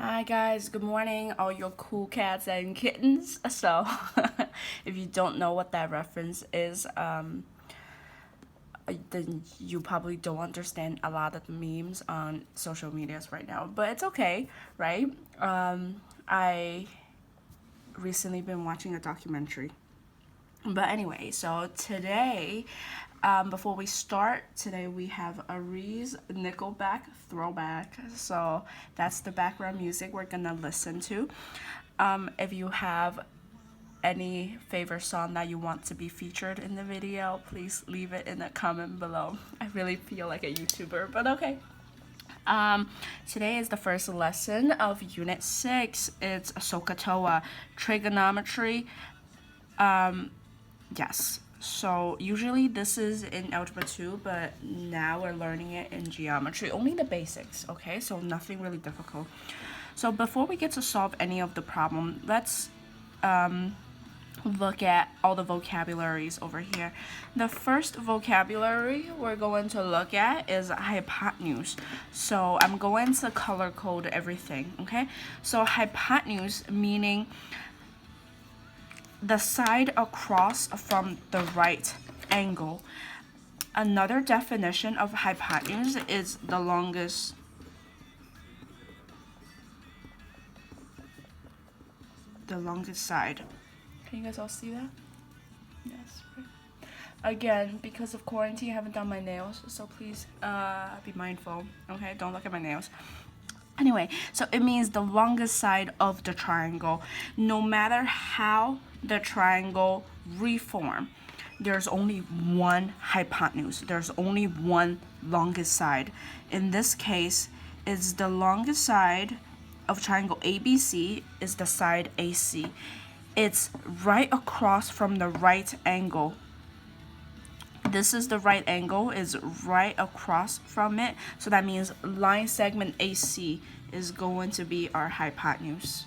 Hi guys, good morning, all your cool cats and kittens. So, if you don't know what that reference is, then you probably don't understand a lot of the memes on social medias right now. But it's okay, right? I recently been watching a documentary. But anyway, so today, before we start, today we have a Reese Nickelback throwback. So that's the background music we're gonna listen to. If you have any favorite song that you want to be featured in the video, please leave it in the comment below. I really feel like a YouTuber, but okay. Today is the first lesson of Unit 6. It's SOHCAHTOA, trigonometry. Yes. So usually this is in Algebra 2, but now we're learning it in geometry. Only the basics, okay? So nothing really difficult. So before we get to solve any of the problem, let's look at all the vocabularies over here. The first vocabulary we're going to look at is hypotenuse. So I'm going to color code everything, okay? So hypotenuse meaning the side across from the right angle. Another definition of hypotenuse is the longest side. Can you guys all see that? Yes. Right. Again, because of quarantine, I haven't done my nails, so please be mindful. Okay, don't look at my nails. Anyway, so it means the longest side of the triangle. No matter how the triangle reform, there's only one hypotenuse. There's only one longest side. In this case, is the longest side of triangle ABC is the side AC. It's right across from the right angle. This is the right angle, is right across from it. So that means line segment AC is going to be our hypotenuse.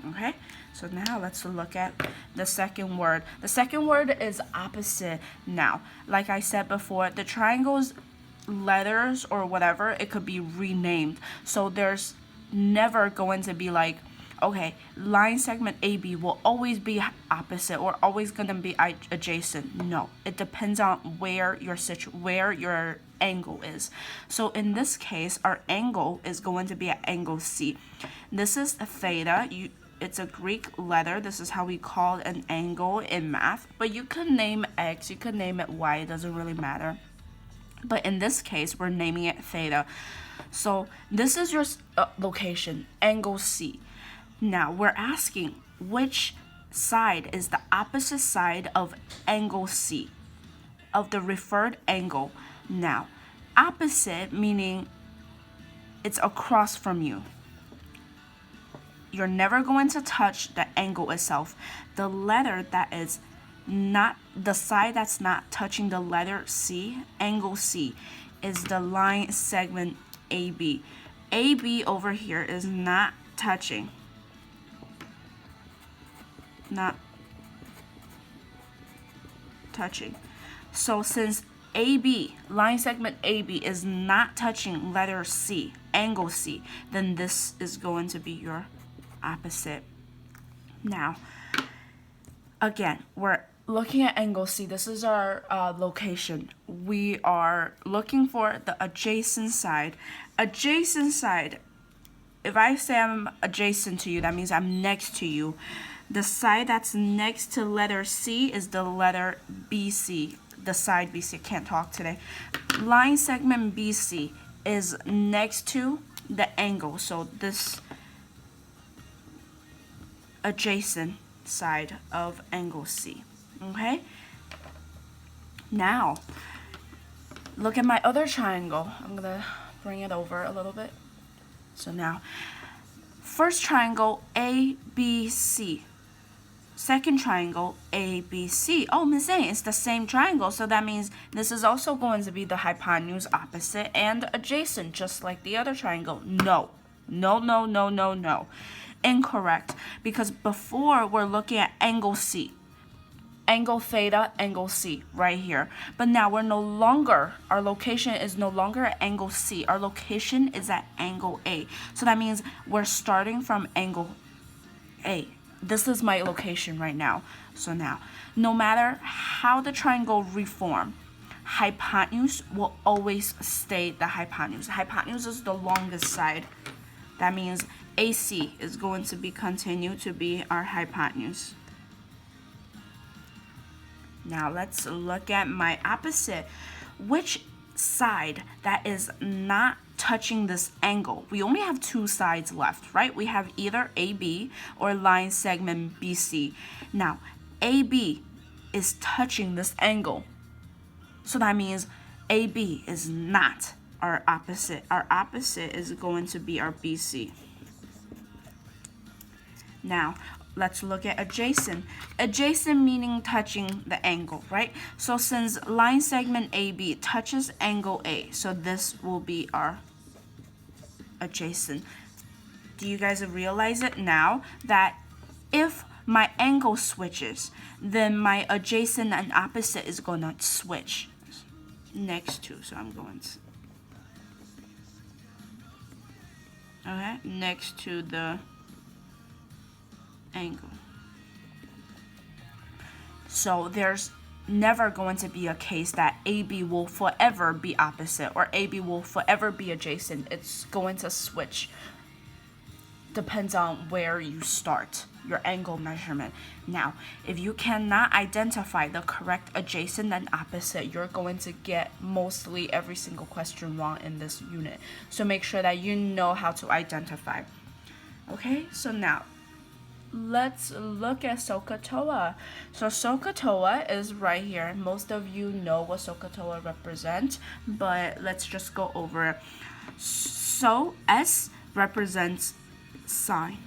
Okay, so now let's look at the second word. The second word is opposite. Now, like I said before, the triangle's letters or whatever, it could be renamed. So there's never going to be like, okay, line segment AB will always be opposite or always gonna be adjacent. No, it depends on where your angle is. So in this case, our angle is going to be at angle C. This is theta. It's a Greek letter. This is how we call an angle in math. But you could name X, you could name it Y. It doesn't really matter. But in this case, we're naming it theta. So this is your location, angle C. Now we're asking which side is the opposite side of angle C, of the referred angle. Now, opposite meaning it's across from you. You're never going to touch the angle itself. The letter that is not, the side that's not touching the letter C, angle C, is the line segment AB. AB over here is not touching. Not touching. So since AB, line segment AB, is not touching letter C, angle C, then this is going to be your opposite. Now, again, we're looking at angle C. This is our location. We are looking for the adjacent side. Adjacent side, if I say I'm adjacent to you, that means I'm next to you. The side that's next to letter C is the letter BC, the side BC. I can't talk today. Line segment BC is next to the angle. So this adjacent side of angle C. Okay? Now, look at my other triangle. I'm going to bring it over a little bit. So now, first triangle ABC. Second triangle ABC. Oh, Miss A, it's the same triangle, so that means this is also going to be the hypotenuse opposite and adjacent, just like the other triangle. No. No, no, no, no, no. Incorrect, because before we're looking at angle C. angle theta, angle C right here. But now we're no longer, our location is no longer at angle C. Our location is at angle A. So that means we're starting from angle A. This is my location right now. So now, no matter how the triangle reform, hypotenuse will always stay the hypotenuse. Hypotenuse is the longest side. That means AC is going to be continue to be our hypotenuse. Now let's look at my opposite. Which side that is not touching this angle? We only have two sides left, right? We have either AB or line segment BC. Now, AB is touching this angle. So that means AB is not our opposite. Our opposite is going to be our BC. Now, let's look at adjacent. Adjacent meaning touching the angle, right? So since line segment AB touches angle A, so this will be our adjacent. Do you guys realize it now that if my angle switches, then my adjacent and opposite is going to switch next to. So I'm going to, okay, next to the angle. So there's never going to be a case that AB will forever be opposite or AB will forever be adjacent. It's going to switch. Depends on where you start your angle measurement. Now, if you cannot identify the correct adjacent and opposite, you're going to get mostly every single question wrong in this unit. So make sure that you know how to identify. Okay, so now let's look at SOHCAHTOA. So SOHCAHTOA is right here. Most of you know what SOHCAHTOA represents, but let's just go over it. So S represents sine.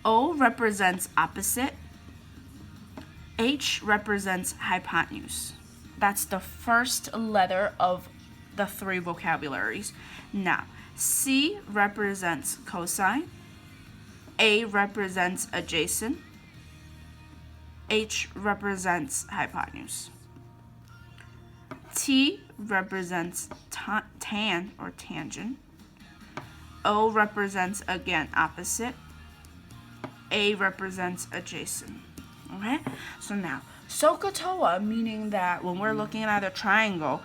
O represents opposite. H represents hypotenuse. That's the first letter of the three vocabularies. Now, C represents cosine. A represents adjacent. H represents hypotenuse. T represents tan or tangent. O represents, again, opposite. A represents adjacent. Okay? So now, SOHCAHTOA, meaning that when we're looking at a triangle,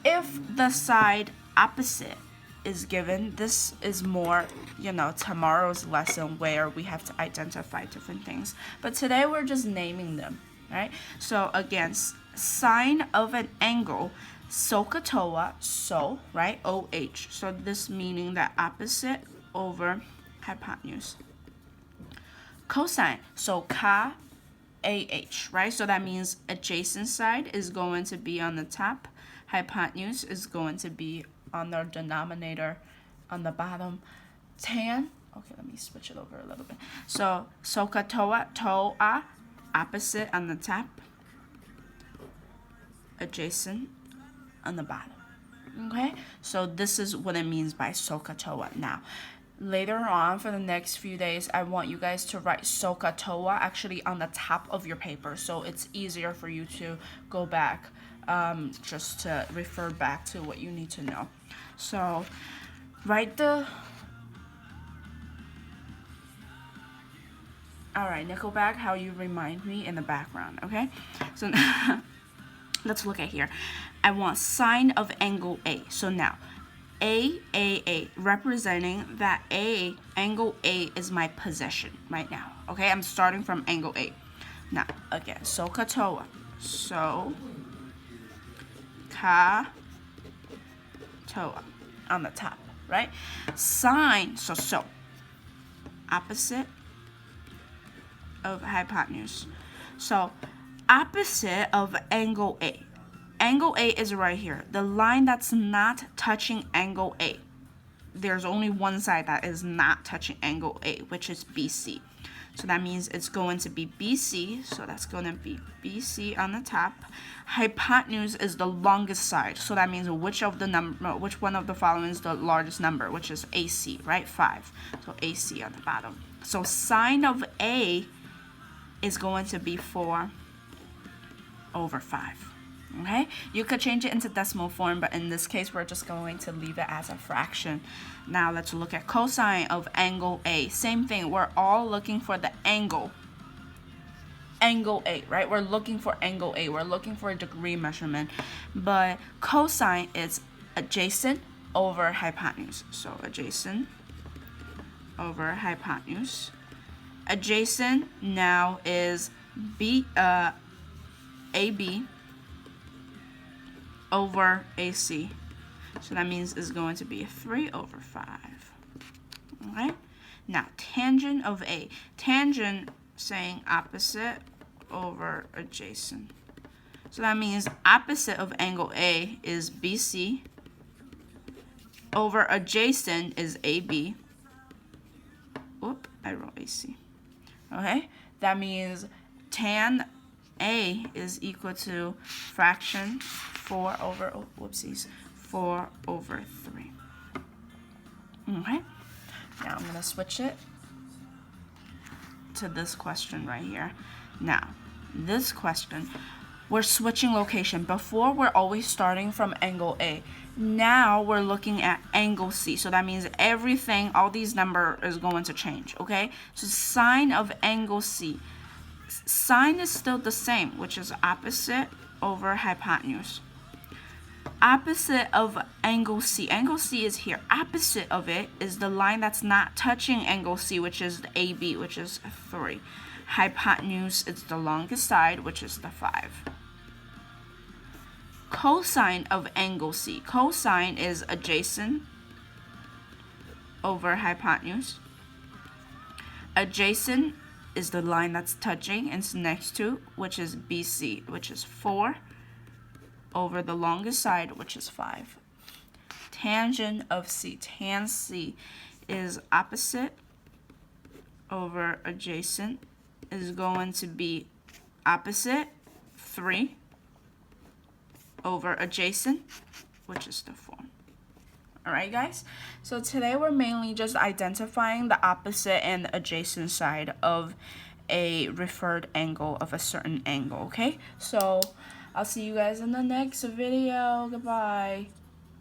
if the side opposite is given, this is more, tomorrow's lesson where we have to identify different things. But today we're just naming them, right? So again, sine of an angle, SOHCAHTOA, so, right? OH. So this meaning that opposite over hypotenuse. Cosine, so CA, AH, right? So that means adjacent side is going to be on the top. Hypotenuse is going to be on the denominator on the bottom. Tan, okay, let me switch it over a little bit. So SOHCAHTOA, TOA, opposite on the top. Adjacent on the bottom. Okay, so this is what it means by SOHCAHTOA. Now, later on for the next few days, I want you guys to write SOHCAHTOA actually on the top of your paper, so it's easier for you to go back, just to refer back to what you need to know. So, write the. All right, Nickelback, how you remind me in the background. Okay, so. Let's look at here. I want sine of angle A. So now, A, representing that angle A is my position right now. Okay, I'm starting from angle A. Now, again, SOHCAHTOA. SOHCAHTOA on the top, right? Sine, so. Opposite of hypotenuse. So, opposite of angle A. Angle A is right here. The line that's not touching angle A. There's only one side that is not touching angle A, which is BC. So that means it's going to be BC. So that's going to be BC on the top. Hypotenuse is the longest side. So that means which one of the following is the largest number, which is AC, right? 5. So AC on the bottom. So sine of A is going to be 4 over 5. Okay, you could change it into decimal form, but in this case, we're just going to leave it as a fraction. Now let's look at cosine of angle A. Same thing, we're all looking for the angle A, right? We're looking for angle A. We're looking for a degree measurement, but cosine is adjacent over hypotenuse. So adjacent over hypotenuse. Adjacent now is AB over AC. So that means it's going to be 3 over 5. Okay? Now, tangent of A. Tangent saying opposite over adjacent. So that means opposite of angle A is BC over adjacent is AB. Whoop, I wrote AC. Okay? That means tan A is equal to fraction 4 over 3. Okay? Now I'm going to switch it to this question right here. Now, this question, we're switching location. Before, we're always starting from angle A. Now, we're looking at angle C. So that means everything, all these numbers is going to change, okay? So sine of angle C. Sine is still the same, which is opposite over hypotenuse. Opposite of angle C. Angle C is here. Opposite of it is the line that's not touching angle C, which is the AB, which is 3. Hypotenuse is the longest side, which is the 5. Cosine of angle C. Cosine is adjacent over hypotenuse. Adjacent is the line that's touching and it's next to, which is BC, which is 4 over the longest side, which is 5. Tangent of C. Tan C is opposite over adjacent is going to be opposite 3 over adjacent, which is the 4. Alright guys, so today we're mainly just identifying the opposite and the adjacent side of a referred angle of a certain angle, okay? So I'll see you guys in the next video. Goodbye.